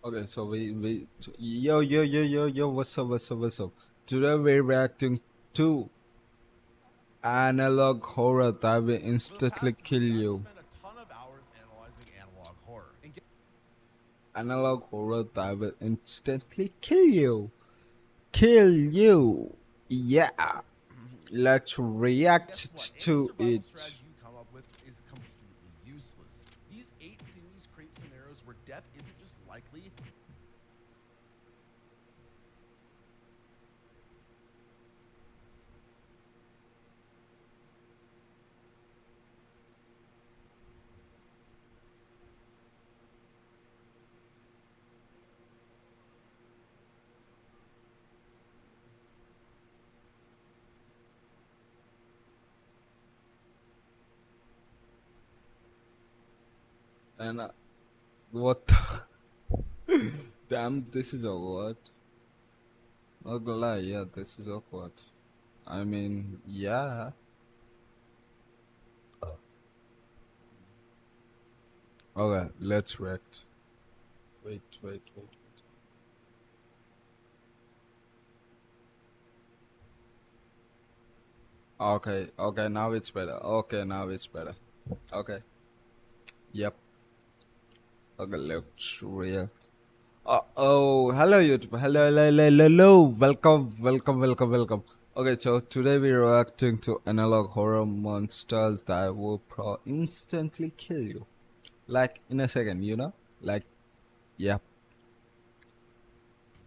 Okay, so yo, what's up? Today we're reacting to analog horror that will For the instantly past kill week, I've you. spent a ton of hours analyzing analog horror. And Analog horror that will instantly kill you. Kill you. Yeah. Let's guess what? react Any to survival it. strategy you come up with is completely useless. These 8 series create scenarios where death isn't just likely. And what the damn, this is awkward. Not gonna lie, yeah, this is awkward. I mean, yeah. Okay, let's react. Wait. Okay, now it's better. Okay, now it's better. Okay, yep. Okay, let's react. Oh, hello YouTube. Hello. Welcome. Okay, so today we're reacting to analog horror monsters that will instantly kill you. Like in a second, you know? Like, yep.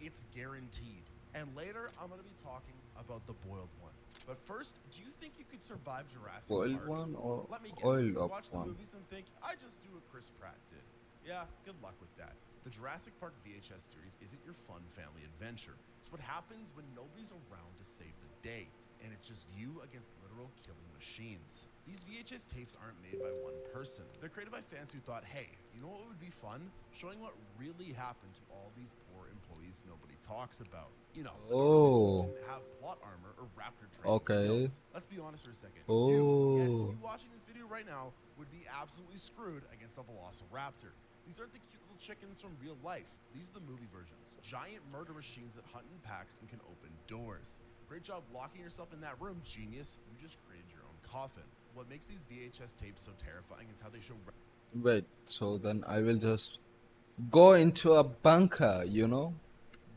It's guaranteed. And later, I'm going to be talking about the boiled one. But first, do you think you could survive Jurassic Boiled Park? one or Let me guess. oiled You up watch the one? movies and think, I just do what Chris Pratt did. Yeah, good luck with that. The Jurassic Park VHS series isn't your fun family adventure. It's what happens when nobody's around to save the day, and it's just you against literal killing machines. These VHS tapes aren't made by one person. They're created by fans who thought, hey, you know what would be fun? Showing what really happened to all these poor employees nobody talks about. You know, the normal people who Oh, didn't have plot armor or raptor training okay. skills. Let's be honest for a second. Yes, Oh, you watching this video right now would be absolutely screwed against a velociraptor. These aren't the cute little chickens from real life. These are the movie versions. Giant murder machines that hunt in packs and can open doors. Great job locking yourself in that room, genius. You just created your own coffin. What makes these VHS tapes so terrifying is how they show. wait. So then I will just go into a bunker, you know?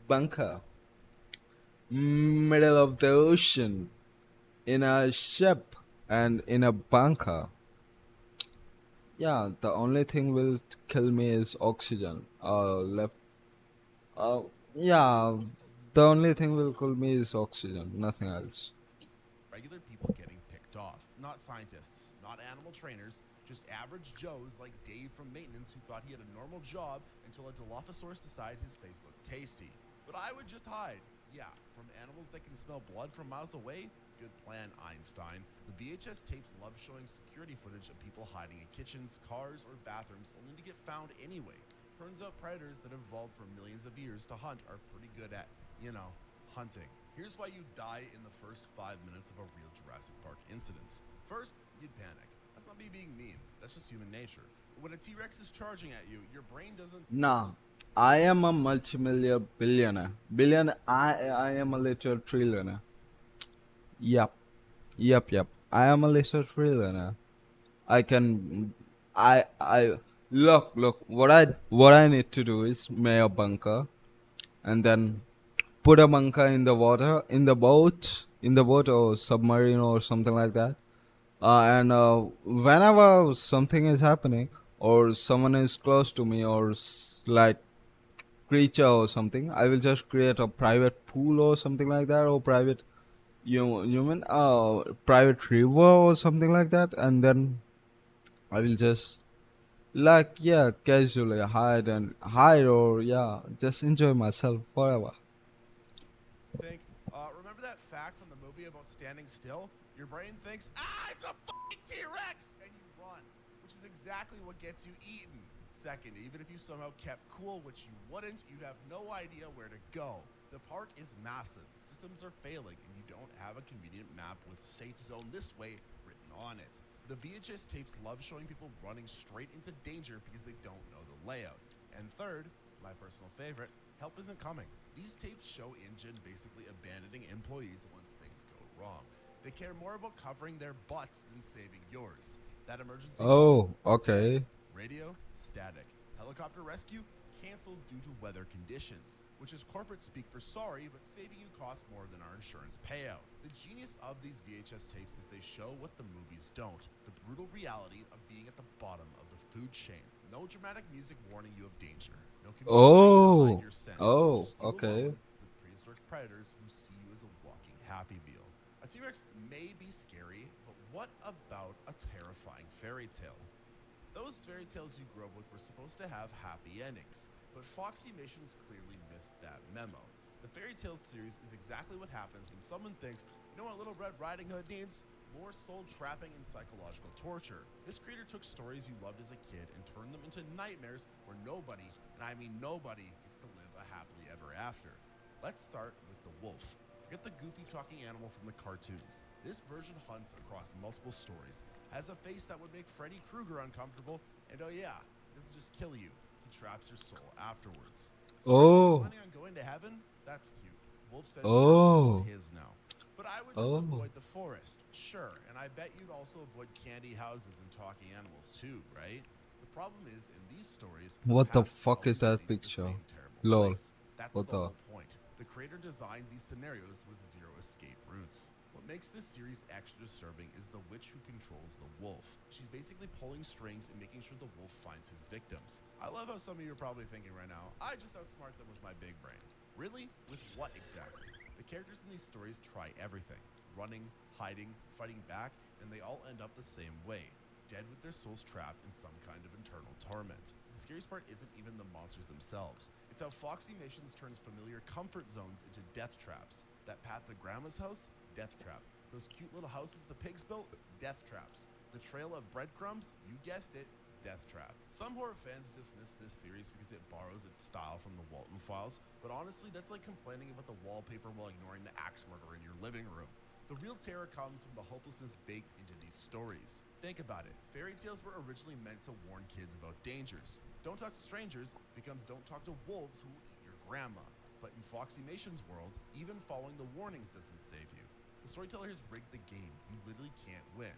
Bunker. Middle of the ocean. In a ship. And in a bunker. Yeah, the only thing will kill me is oxygen. Left. Yeah, the only thing will kill me is oxygen, nothing else. Regular people getting picked off. Not scientists, not animal trainers, just average Joes like Dave from maintenance who thought he had a normal job until a Dilophosaurus decided his face looked tasty. But I would just hide. Yeah, from animals that can smell blood from miles away? Good plan, Einstein. The VHS tapes love showing security footage of people hiding in kitchens, cars, or bathrooms only to get found anyway. Turns out predators that evolved for millions of years to hunt are pretty good at, hunting. Here's why you'd die in the first 5 minutes of a real Jurassic Park incident. First, you'd panic. That's not me being mean, that's just human nature. When a T Rex is charging at you, your brain doesn't. Nah, I am a multimillionaire billionaire. I am a little trillionaire. Yep, yep. I am a little trillionaire. I can, I, look, what I need to do is make a bunker and then put a bunker in the water, in the boat or submarine or something like that. And whenever something is happening or someone is close to me or like creature or something, I will just create a private pool or something like that, or private human private river or something like that, and then I will just like, yeah, casually hide or yeah, just enjoy myself forever. Think, remember that fact from the movie about standing still? Your brain thinks, it's a fucking T Rex! And you run, which is exactly what gets you eaten. Second, even if you somehow kept cool, which you wouldn't, you'd have no idea where to go. The park is massive, systems are failing, and you don't have a convenient map with safe zone this way written on it. The VHS tapes love showing people running straight into danger because they don't know the layout. And third, my personal favorite, help isn't coming. These tapes show InGen basically abandoning employees once things go wrong. They care more about covering their butts than saving yours. That emergency call, Oh, dead. okay. Radio, static. Helicopter rescue, canceled due to weather conditions, which is corporate speak for sorry, but saving you costs more than our insurance payout. The genius of these VHS tapes is they show what the movies don't, the brutal reality of being at the bottom of the food chain. No dramatic music warning you of danger, no computer brain to hide Oh, your scent, oh, just you okay. alone with prehistoric predators who see you as a walking Happy Meal. A T-Rex may be scary, but what about a terrifying fairy tale? Those fairy tales you grew up with were supposed to have happy endings, but Foxy Missions clearly missed that memo. The Fairy Tales series is exactly what happens when someone thinks, you know what Little Red Riding Hood needs? More soul trapping and psychological torture. This creator took stories you loved as a kid and turned them into nightmares where nobody, and I mean nobody, gets to live a happily ever after. Let's start with the wolf. Forget the goofy talking animal from the cartoons. This version hunts across multiple stories, has a face that would make Freddy Krueger uncomfortable, and oh yeah, doesn't just kill you, he traps your soul afterwards. Sorry, are you Oh, planning on going to heaven? That's cute. Wolf says your soul is oh, his now. But I would just oh. avoid the forest, sure, and I bet you'd also avoid candy houses and talking animals too, right? The problem is, in these stories, the What the paths fuck is always that lead to the picture? same terrible Lol. place. That's What the the? whole point. The creator designed these scenarios with zero escape routes. What makes this series extra disturbing is the witch who controls the wolf. She's basically pulling strings and making sure the wolf finds his victims. I love how some of you are probably thinking right now, I just outsmart them with my big brain. Really? With what exactly? The characters in these stories try everything. Running, hiding, fighting back, and they all end up the same way. Dead with their souls trapped in some kind of internal torment. The scariest part isn't even the monsters themselves. It's how Foxy Missions turns familiar comfort zones into death traps. That path to Grandma's house? Death trap. Those cute little houses the pigs built? Death traps. The trail of breadcrumbs? You guessed it, death trap. Some horror fans dismiss this series because it borrows its style from the Walton Files, but honestly, that's like complaining about the wallpaper while ignoring the axe murderer in your living room. The real terror comes from the hopelessness baked into these stories. Think about it. Fairy tales were originally meant to warn kids about dangers. Don't talk to strangers becomes don't talk to wolves who will eat your grandma. But in Foxy Mation's world, even following the warnings doesn't save you. The storyteller has rigged the game. You literally can't win.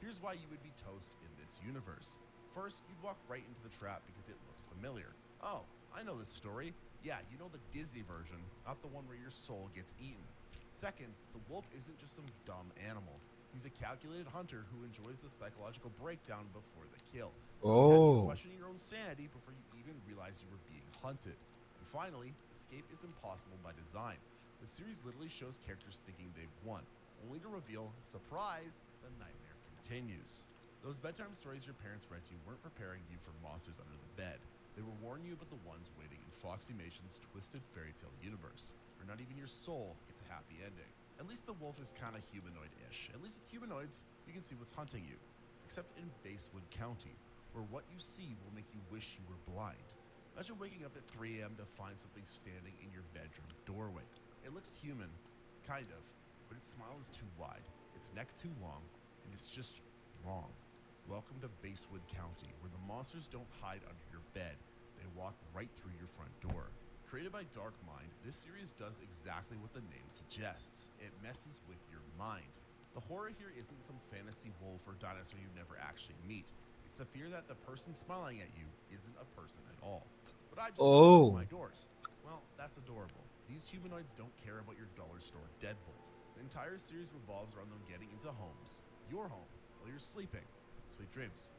Here's why you would be toast in this universe. First, you'd walk right into the trap because it looks familiar. Oh, I know this story. Yeah, you know the Disney version, not the one where your soul gets eaten. Second, the wolf isn't just some dumb animal. He's a calculated hunter who enjoys the psychological breakdown before the kill. He'd have you Oh, questioning your own sanity before you even realized you were being hunted. And finally, escape is impossible by design. The series literally shows characters thinking they've won, only to reveal, surprise, the nightmare continues. Those bedtime stories your parents read to you weren't preparing you for monsters under the bed. They were warning you about the ones waiting in Foxy Mation's twisted fairy tale universe, where not even your soul gets a happy ending. At least the wolf is kind of humanoid-ish. At least with humanoids, you can see what's hunting you. Except in Basewood County, where what you see will make you wish you were blind. Imagine waking up at 3 a.m. to find something standing in your bedroom doorway. It looks human, kind of, but its smile is too wide, its neck too long, and it's just wrong. Welcome to Basewood County, where the monsters don't hide under your bed. They walk right through your front door. Created by Dark Mind, this series does exactly what the name suggests. It messes with your mind. The horror here isn't some fantasy wolf or dinosaur you never actually meet. It's the fear that the person smiling at you isn't a person at all. But I just want to open oh, my doors. Well, that's adorable. These humanoids don't care about your dollar store deadbolt. The entire series revolves around them getting into homes, your home, while you're sleeping. Sweet dreams.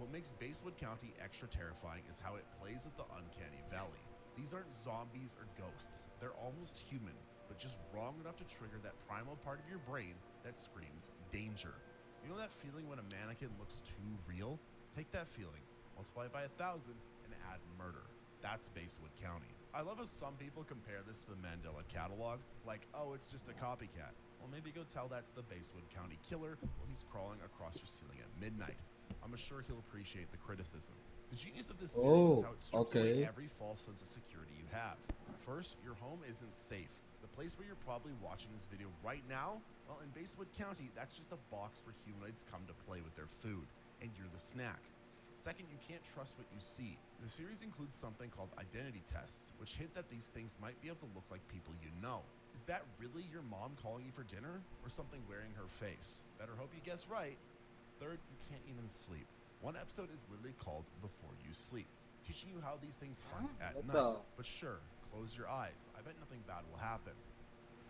What makes Basewood County extra terrifying is how it plays with the uncanny valley. These aren't zombies or ghosts. They're almost human, but just wrong enough to trigger that primal part of your brain that screams danger. You know that feeling when a mannequin looks too real? Take that feeling, multiply it by 1,000, and add murder. That's Basewood County. I love how some people compare this to the Mandela catalog, like, oh, it's just a copycat. Well, maybe go tell that to the Basewood County killer while he's crawling across your ceiling at midnight. I'm sure he'll appreciate the criticism. The genius of this series is oh, how it strips away okay. every false sense of security you have. First, your home isn't safe. The place where you're probably watching this video right now, well, in Basewood County, that's just a box where humanoids come to play with their food, and you're the snack. Second, you can't trust what you see. The series includes something called identity tests, which hint that these things might be able to look like people you know. Is that really your mom calling you for dinner? Or something wearing her face? Better hope you guess right. Third, you can't even sleep. One episode is literally called Before You Sleep, teaching you how these things hunt at What night. the? But sure, close your eyes. I bet nothing bad will happen.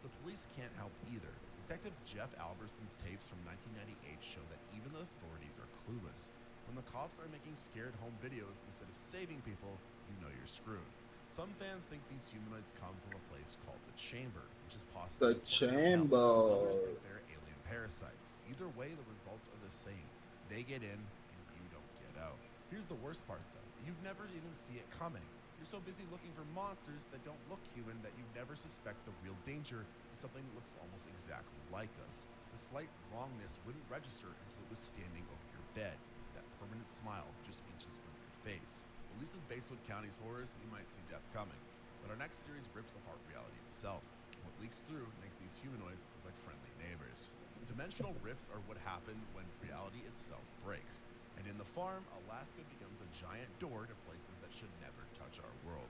The police can't help either. Detective Jeff Alberson's tapes from 1998 show that even the authorities are clueless. When the cops are making scared home videos instead of saving people, you know you're screwed. Some fans think these humanoids come from a place called the Chamber, which is The possibly a portal to hell. Others chamber. think they're alien parasites. Either way, the results are the same. They get in, and you don't get out. Here's the worst part, though. You'd never even see it coming. You're so busy looking for monsters that don't look human that you never suspect the real danger is something that looks almost exactly like us. The slight wrongness wouldn't register until it was standing over your bed, that permanent smile just inches from your face. At least with Basewood County's horrors, you might see death coming. But our next series rips apart reality itself. What leaks through makes these humanoids look like friendly neighbors. Dimensional rifts are what happen when reality itself breaks. And in the farm, Alaska becomes a giant door to places that should never touch our world.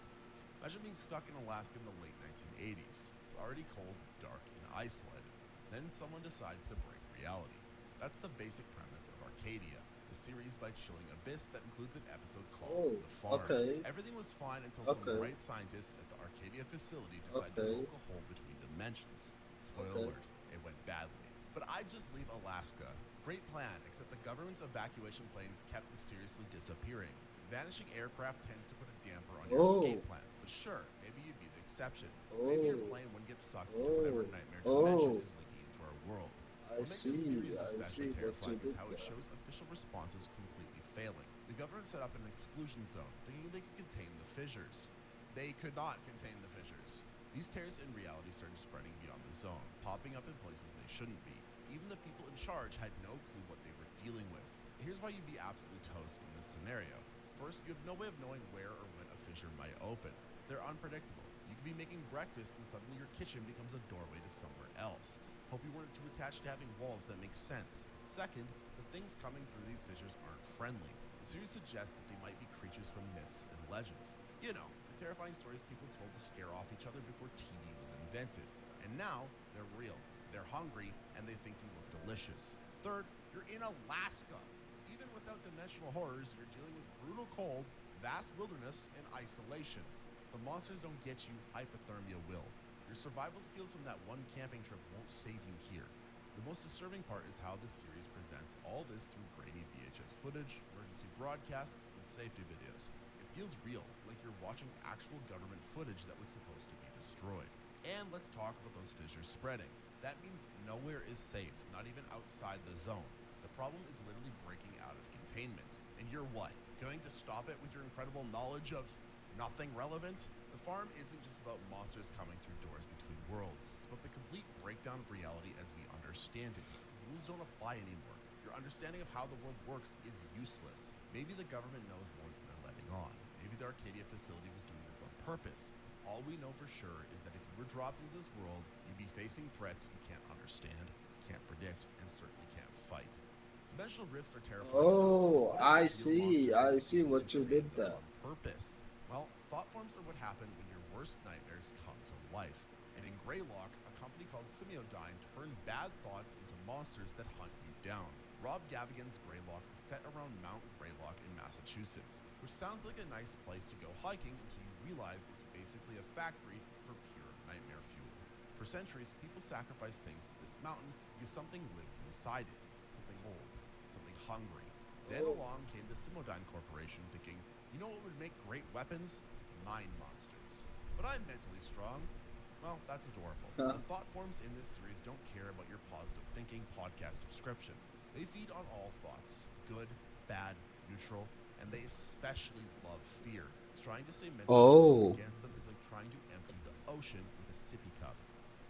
Imagine being stuck in Alaska in the late 1980s. It's already cold, dark, and isolated. Then someone decides to break reality. That's the basic premise of Arcadia, the series by Chilling Abyss that includes an episode called Oh, The Farm. okay, Everything was fine until some okay, bright scientists at the Arcadia facility decided to okay, poke a hole between dimensions. Spoiler okay. alert, it went badly. But I'd just leave Alaska. Great plan, except the government's evacuation planes kept mysteriously disappearing. Vanishing aircraft tends to put a damper on your escape Oh, plans, but sure, maybe you'd be the exception. Maybe your oh, plane wouldn't get sucked into whatever oh, nightmare dimension oh. is leaking into our world. I What makes this see, series I especially see what you terrifying is did how it there. shows official responses completely failing. The government set up an exclusion zone, thinking they could contain the fissures. They could not contain the fissures. These tears in reality started spreading beyond the zone, popping up in places they shouldn't be. Even the people in charge had no clue what they were dealing with. Here's why you'd be absolutely toast in this scenario. First, you have no way of knowing where or when a fissure might open. They're unpredictable. You could be making breakfast and suddenly your kitchen becomes a doorway to somewhere else. Hope you weren't too attached to having walls that make sense. Second, the things coming through these fissures aren't friendly. The series suggests that they might be creatures from myths and legends. You know, the terrifying stories people told to scare off each other before TV was invented. And now, they're real. They're hungry, and they think you look delicious. Third, you're in Alaska. Even without dimensional horrors, you're dealing with brutal cold, vast wilderness, and isolation. The monsters don't get you, hypothermia will. Your survival skills from that one camping trip won't save you here. The most disturbing part is how this series presents all this through grainy VHS footage, emergency broadcasts, and safety videos. It feels real, like you're watching actual government footage that was supposed to be destroyed. And let's talk about those fissures spreading. That means nowhere is safe, not even outside the zone. The problem is literally breaking out of containment. And you're what? Going to stop it with your incredible knowledge of nothing relevant? The farm isn't just about monsters coming through doors between worlds. It's about the complete breakdown of reality as we understand it. Rules don't apply anymore. Your understanding of how the world works is useless. Maybe the government knows more than they're letting on. Maybe the Arcadia facility was doing this on purpose. All we know for sure is that if you were dropped into this world, you'd be facing threats you can't understand, can't predict, and certainly can't fight. Dimensional rifts are terrifying enough. Oh, What if I the real see, monsters were I the see humans who what you created did them there. on purpose? Well, thought forms are what happen when your worst nightmares come to life. And in Greylock, a company called Semiodyne turned bad thoughts into monsters that hunt you down. Rob Gavigan's Greylock is set around Mount Greylock in Massachusetts, which sounds like a nice place to go hiking until you realize it's basically a factory for pure nightmare fuel. For centuries, people sacrificed things to this mountain because something lives inside it. Something old, something hungry. Then Oh, along came the Semiodyne Corporation thinking, you know what would make great weapons? Mine monsters. But I'm mentally strong. Well, that's adorable. huh. The thought forms in this series don't care about your positive thinking podcast subscription. They feed on all thoughts, good, bad, neutral, and they especially love fear. It's trying to stay mentally strong Oh, against them is like trying to empty the ocean with a sippy cup.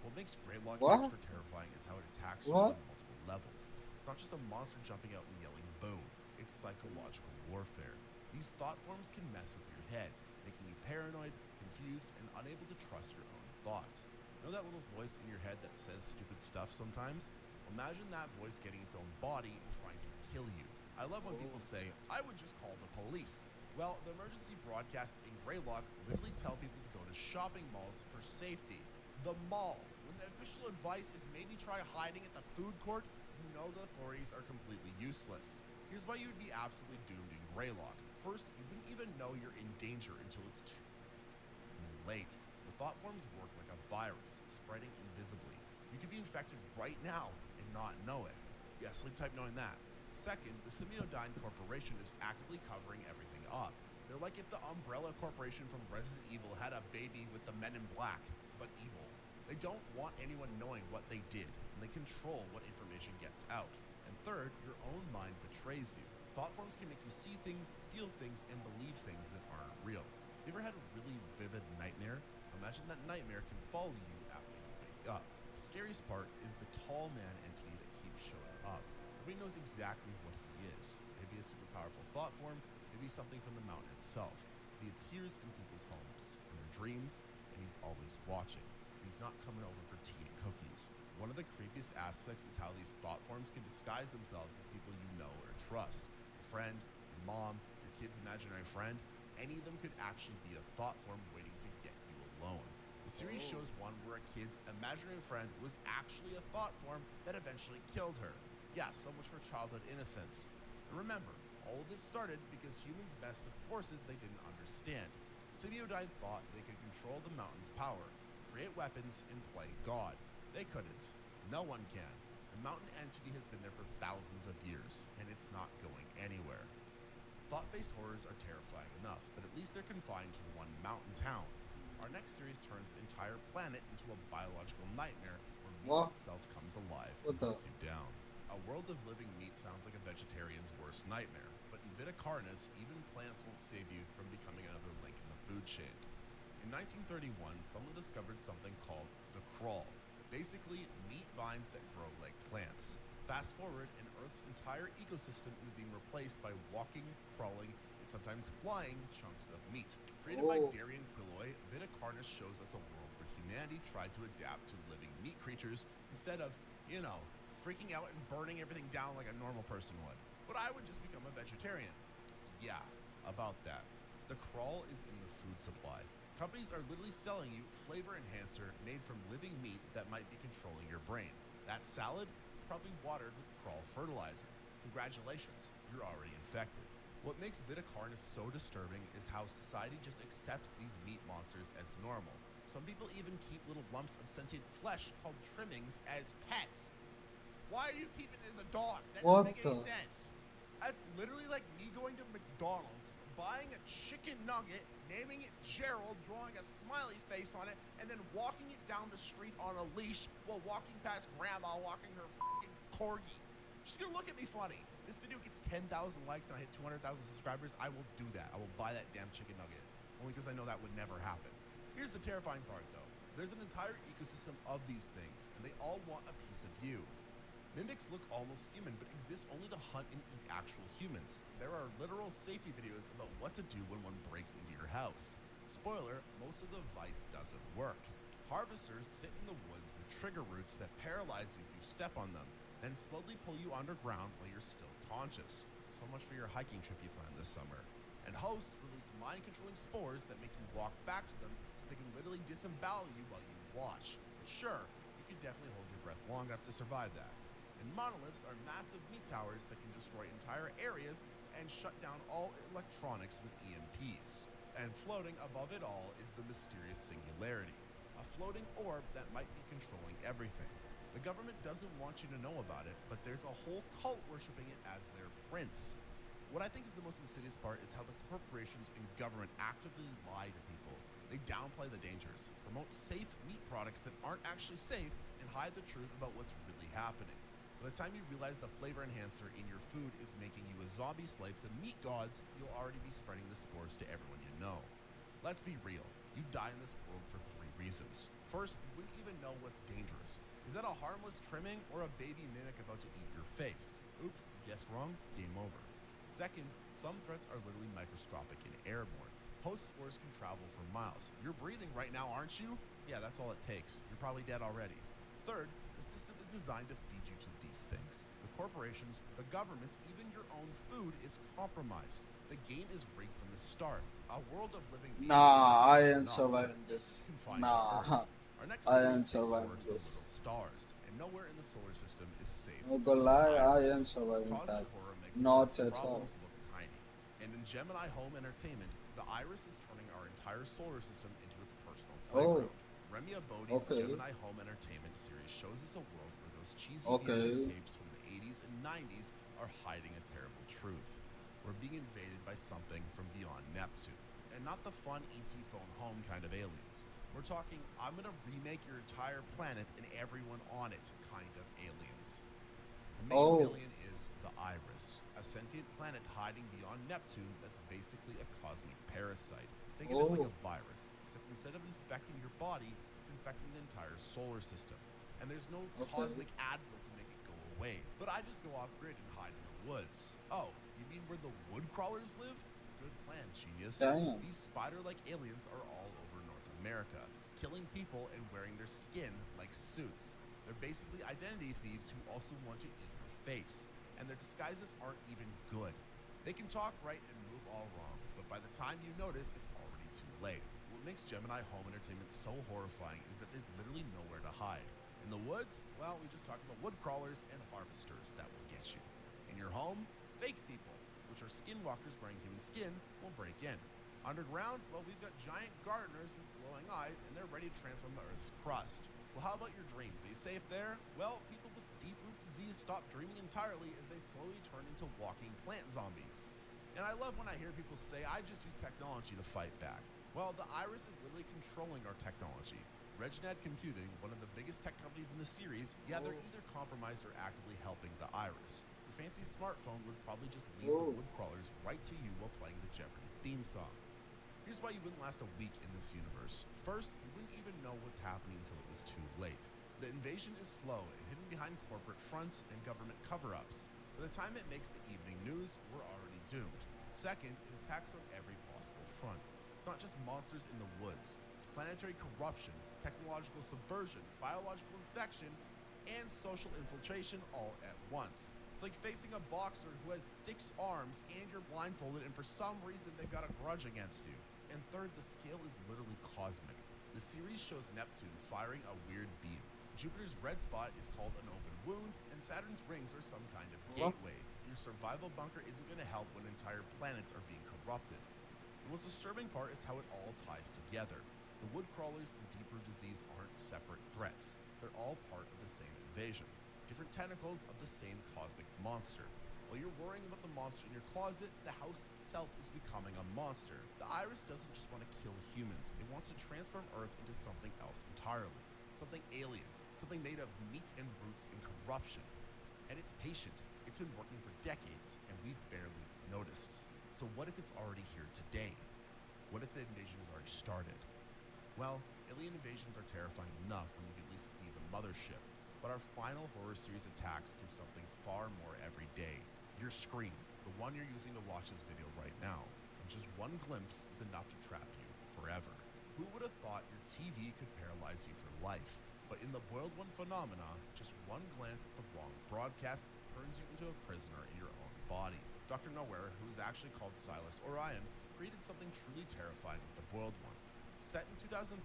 What makes Greylock what? extra terrifying is how it attacks you What? on multiple levels. It's not just a monster jumping out and yelling boom, it's psychological warfare. These thought forms can mess with your head, making you paranoid, confused, and unable to trust your own thoughts. Know that little voice in your head that says stupid stuff sometimes? Imagine that voice getting its own body and trying to kill you. I love when people say, I would just call the police. Well, the emergency broadcasts in Greylock literally tell people to go to shopping malls for safety. The mall. When the official advice is maybe try hiding at the food court, you know the authorities are completely useless. Here's why you'd be absolutely doomed in Greylock. First, you wouldn't even know you're in danger until it's too late. The thought forms work like a virus, spreading invisibly. You could be infected right now and not know it. Yeah, sleep tight knowing that. Second, the Semiodyne Corporation is actively covering everything up. They're like if the Umbrella Corporation from Resident Evil had a baby with the Men in Black, but evil. They don't want anyone knowing what they did, and they control what information gets out. And third, your own mind betrays you. Thought forms can make you see things, feel things, and believe things that aren't real. You ever had a really vivid nightmare? Imagine that nightmare can follow you after you wake up. The scariest part is the tall man entity that keeps showing up. Nobody knows exactly what he is. Maybe a super powerful thought form, maybe something from the mountain itself. He appears in people's homes, in their dreams, and he's always watching. He's not coming over for tea and cookies. One of the creepiest aspects is how these thought forms can disguise themselves as people you know or trust. A friend, your mom, your kid's imaginary friend, any of them could actually be a thought form waiting to get you alone. The series shows one where a kid's imaginary friend was actually a thought form that eventually killed her. Yeah, so much for childhood innocence. And remember, all of this started because humans messed with forces they didn't understand. Semiodyne thought they could control the mountain's power, create weapons, and play God. They couldn't. No one can. The mountain entity has been there for thousands of years, and it's not going anywhere. Thought-based horrors are terrifying enough, but at least they're confined to the one mountain town. Our next series turns the entire planet into a biological nightmare where meat What? itself comes alive What and the? hunts you down. A world of living meat sounds like a vegetarian's worst nightmare, but in Viticarnus, even plants won't save you from becoming another link in the food chain. In 1931, someone discovered something called the crawl, basically meat vines that grow like plants. Fast forward, and Earth's entire ecosystem is being replaced by walking, crawling, and sometimes flying chunks of meat. Created by Oh. Darian Quilloy, Viticarnus shows us a world where humanity tried to adapt to living meat creatures instead of, freaking out and burning everything down like a normal person would. But I would just become a vegetarian. Yeah, about that. The crawl is in the food supply. Companies are literally selling you flavor enhancer made from living meat that might be controlling your brain. That salad is probably watered with crawl fertilizer. Congratulations, you're already infected. What makes Viticarnus so disturbing is how society just accepts these meat monsters as normal. Some people even keep little lumps of sentient flesh called trimmings as pets. Why are you keeping it as a dog? That What doesn't make any the? sense. That's literally like me going to McDonald's, buying a chicken nugget, naming it Gerald, drawing a smiley face on it, and then walking it down the street on a leash while walking past grandma walking her fucking corgi. She's gonna look at me funny. This video gets 10,000 likes and I hit 200,000 subscribers. I will do that. I will buy that damn chicken nugget. Only because I know that would never happen. Here's the terrifying part though. There's an entire ecosystem of these things, and they all want a piece of you. Mimics look almost human, but exist only to hunt and eat actual humans. There are literal safety videos about what to do when one breaks into your house. Spoiler, most of the advice doesn't work. Harvesters sit in the woods with trigger roots that paralyze you if you step on them, then slowly pull you underground while you're still conscious. So much for your hiking trip you planned this summer. And hosts release mind-controlling spores that make you walk back to them so they can literally disembowel you while you watch. But sure, you can definitely hold your breath long enough to survive that. And monoliths are massive meat towers that can destroy entire areas and shut down all electronics with EMPs. And floating above it all is the mysterious singularity, a floating orb that might be controlling everything. The government doesn't want you to know about it, but there's a whole cult worshiping it as their prince. What I think is the most insidious part is how the corporations and government actively lie to people. They downplay the dangers, promote safe meat products that aren't actually safe, and hide the truth about what's really happening. By the time you realize the flavor enhancer in your food is making you a zombie slave to meat gods, you'll already be spreading the spores to everyone you know. Let's be real. You die in this world for 3 reasons. First, you wouldn't even know what's dangerous. Is that a harmless trimming or a baby mimic about to eat your face? Oops, guess wrong, game over. Second, some threats are literally microscopic and airborne. Host spores can travel for miles. You're breathing right now, aren't you? Yeah, that's all it takes. You're probably dead already. Third, the system is designed to feed you to these things. The corporations, the government, even your own food is compromised. The game is rigged from the start. A world of living beings might Nah, not I be ain't enough, but at surviving least it's this. confined to Earth. Nah, Our next I series ain't takes horror surviving to the this. literal stars, and nowhere in the solar system is safe No gonna from the lie, I ain't iris. surviving Cosmic that. horror makes Not Earth's at all. problems look tiny. And in Gemini Home Entertainment, the iris is turning our entire solar system into its personal Oh, playground. Remia Bodhi's okay, Gemini Home Entertainment series shows us a world where those cheesy VHS okay, tapes from the 80s and 90s are hiding a terrible truth. We're being invaded by something from beyond Neptune. And not the fun ET phone home kind of aliens. We're talking, I'm gonna remake your entire planet and everyone on it kind of aliens. The main oh, villain is the Iris, a sentient planet hiding beyond Neptune that's basically a cosmic parasite. Think of it like oh, a virus, except instead of infecting your body, it's infecting the entire solar system. And there's no okay. cosmic Advil to make it go away. But I just go off grid and hide in the woods. Oh, you mean where the wood crawlers live? Good plan, genius. Damn. These spider-like aliens are all over North America, killing people and wearing their skin like suits. They're basically identity thieves who also want to eat your face, and their disguises aren't even good. They can talk right and move all wrong, but by the time you notice, it's already too late. What makes Gemini Home Entertainment so horrifying is that there's literally nowhere to hide. In the woods, well, we just talked about wood crawlers and harvesters that will get you. In your home, fake people, which are skinwalkers wearing human skin, will break in. Underground, well, we've got giant gardeners with glowing eyes, and they're ready to transform the Earth's crust. Well, how about your dreams? Are you safe there? Well, people with deep root disease stop dreaming entirely as they slowly turn into walking plant zombies. And I love when I hear people say, I just use technology to fight back. Well, the Iris is literally controlling our technology. RegNet Computing, one of the biggest tech companies in the series, yeah, they're Oh, either compromised or actively helping the Iris. Your fancy smartphone would probably just lead the oh, wood crawlers right to you while playing the Jeopardy theme song. Here's why you wouldn't last a week in this universe. First, you wouldn't even know what's happening until it was too late. The invasion is slow and hidden behind corporate fronts and government cover-ups. By the time it makes the evening news, we're already doomed. Second, it attacks on every possible front. It's not just monsters in the woods. It's planetary corruption, technological subversion, biological infection, and social infiltration all at once. It's like facing a boxer who has 6 arms and you're blindfolded and for some reason they've got a grudge against you. And third, the scale is literally cosmic. The series shows Neptune firing a weird beam. Jupiter's red spot is called an open wound, and Saturn's rings are some kind of what? gateway. Your survival bunker isn't going to help when entire planets are being corrupted. The most disturbing part is how it all ties together. The wood crawlers and deep root disease aren't separate threats. They're all part of the same invasion. Different tentacles of the same cosmic monster. While you're worrying about the monster in your closet, the house itself is becoming a monster. The Iris doesn't just want to kill humans, it wants to transform Earth into something else entirely. Something alien, something made of meat and roots and corruption. And it's patient. It's been working for decades, and we've barely noticed. So what if it's already here today? What if the invasion has already started? Well, alien invasions are terrifying enough when you can at least see the mothership. But our final horror series attacks through something far more everyday. Your screen, the one you're using to watch this video right now. And just one glimpse is enough to trap you forever. Who would have thought your TV could paralyze you for life? But in the Boiled One phenomena, just one glance at the wrong broadcast turns you into a prisoner in your own body. Dr. Nowhere, who is actually called Silas Orion, created something truly terrifying with the Boiled One. Set in 2003,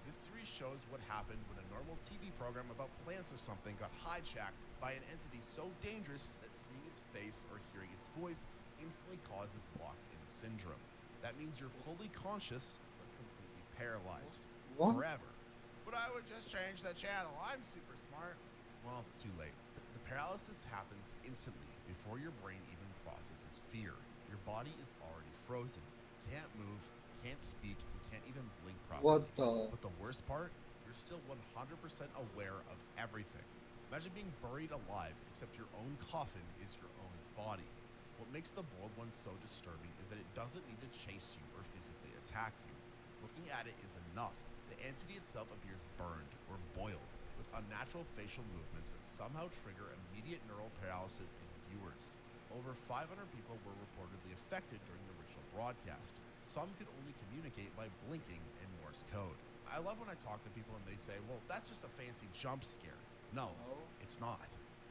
this series shows what happened when a normal TV program about plants or something got hijacked by an entity so dangerous that seeing its face or hearing its voice instantly causes locked-in syndrome. That means you're fully conscious but completely paralyzed. What? Forever. But I would just change the channel. I'm super smart. Well, too late. The paralysis happens instantly before your brain even processes fear. Your body is already frozen. Can't move, can't speak, and can't even blink properly. What the? But the worst part, you're still 100% aware of everything. Imagine being buried alive, except your own coffin is your own body. What makes the Boiled One so disturbing is that it doesn't need to chase you or physically attack you. Looking at it is enough. The entity itself appears burned or boiled, with unnatural facial movements that somehow trigger immediate neural paralysis in viewers. Over 500 people were reportedly affected during the original broadcast. Some could only communicate by blinking in Morse code. I love when I talk to people and they say, well, that's just a fancy jump scare. No, No. it's not.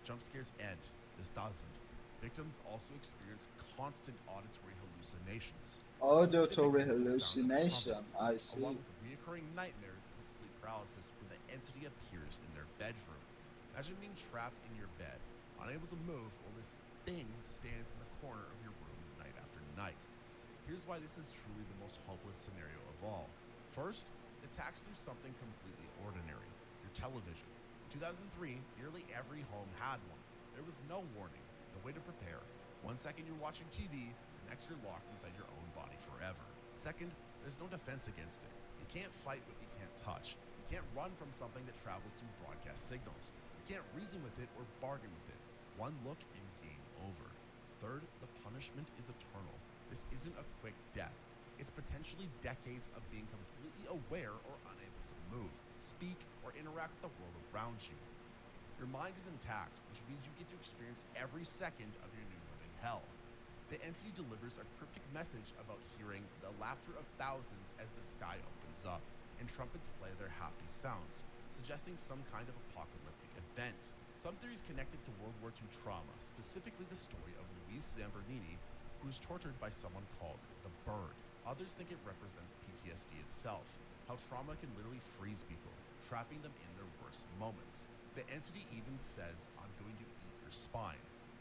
Jump scares end. This doesn't. Victims also experience constant auditory hallucinations, Auditory specifically the sound of hallucination. trumpets, I along see. with reoccurring nightmares and sleep paralysis when the entity appears in their bedroom. Imagine being trapped in your bed, unable to move while this thing stands in the corner of your room night after night. Here's why this is truly the most hopeless scenario of all. First, it attacks through something completely ordinary, your television. In 2003, nearly every home had one. There was no warning, no way to prepare. One second you're watching TV, the next you're locked inside your own body forever. Second, there's no defense against it. You can't fight what you can't touch. You can't run from something that travels through broadcast signals. You can't reason with it or bargain with it. One look and game over. Third, the punishment is eternal. This isn't a quick death. It's potentially decades of being completely aware or unable to move, speak, or interact with the world around you. Your mind is intact, which means you get to experience every second of your new living hell. The entity delivers a cryptic message about hearing the laughter of thousands as the sky opens up, and trumpets play their happy sounds, suggesting some kind of apocalyptic event. Some theories connect it to World War II trauma, specifically the story of Luis Zambernini, who was tortured by someone called the Bird. Others think it represents PTSD itself, how trauma can literally freeze people, trapping them in their worst moments. The entity even says, "I'm going to eat your spine,"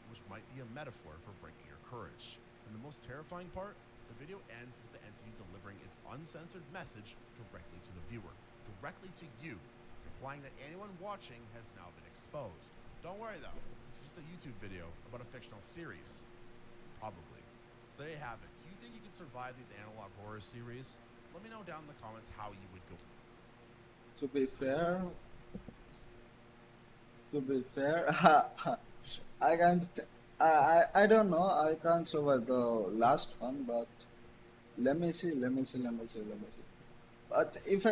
which might be a metaphor for breaking your courage. And the most terrifying part? The video ends with the entity delivering its uncensored message directly to the viewer, directly to you, implying that anyone watching has now been exposed. Don't worry though, it's just a YouTube video about a fictional series. Probably. So there you have it. Do you think you could survive these analog horror series? Let me know down in the comments how you would go. To be fair, to be fair, I can't. I don't know. I can't survive the last one, but let me see. Let me see. Let me see. Let me see. But if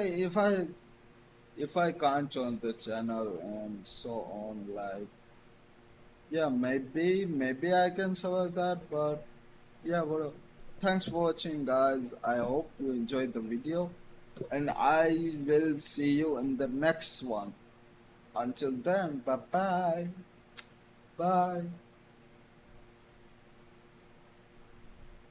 I can't join the channel and so on, like, yeah, maybe I can survive that. But yeah, well, thanks for watching, guys. I hope you enjoyed the video, and I will see you in the next one. Until then, bye bye. Bye.